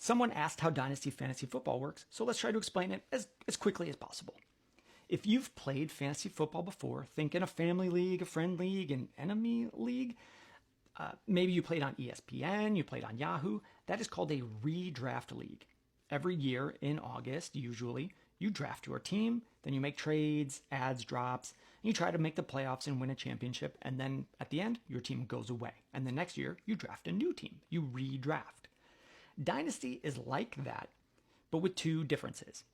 Someone asked how Dynasty Fantasy Football works, so let's try to explain it as quickly as possible. If you've played fantasy football before, think in a family league, a friend league, an enemy league. Maybe you played on ESPN, you played on Yahoo. That is called a redraft league. Every year in August, usually, you draft your team, then you make trades, adds, drops, and you try to make the playoffs and win a championship. And then at the end, your team goes away. And the next year, you draft a new team. You redraft. Dynasty is like that, but with two differences.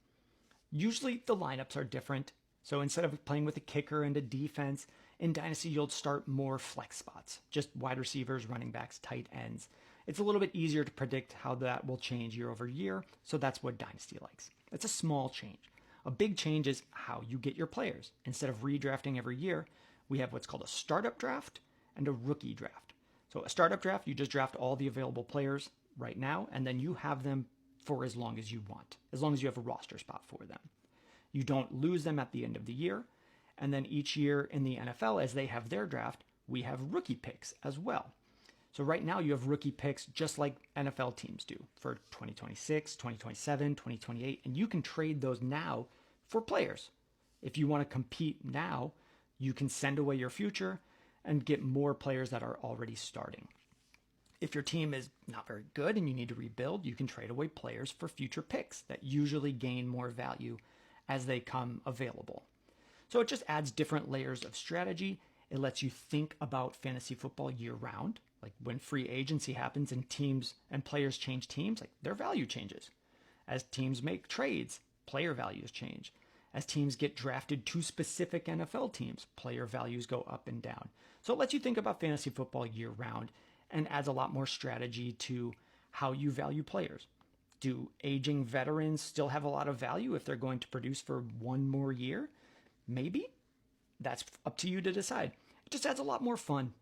Usually the lineups are different. So instead of playing with a kicker and a defense, in Dynasty you'll start more flex spots, just wide receivers, running backs, tight ends. It's a little bit easier to predict how that will change year over year, so that's what Dynasty likes. It's a small change. A big change is how you get your players. Instead of redrafting every year, we have what's called a startup draft and a rookie draft. So a startup draft, you just draft all the available players right now, and then you have them for as long as you want, as long as you have a roster spot for them. You don't lose them at the end of the year. And then each year in the NFL, as they have their draft, we have rookie picks as well. So right now you have rookie picks just like NFL teams do for 2026, 2027, 2028, and you can trade those now for players. If you want to compete now, you can send away your future and get more players that are already starting. If your team is not very good and you need to rebuild, you can trade away players for future picks that usually gain more value as they come available. So it just adds different layers of strategy. It lets you think about fantasy football year round. Like when free agency happens and teams and players change teams, like their value changes. As teams make trades, player values change. As teams get drafted to specific NFL teams, player values go up and down. So it lets you think about fantasy football year round and adds a lot more strategy to how you value players. Do aging veterans still have a lot of value if they're going to produce for one more year? Maybe. That's up to you to decide. It just adds a lot more fun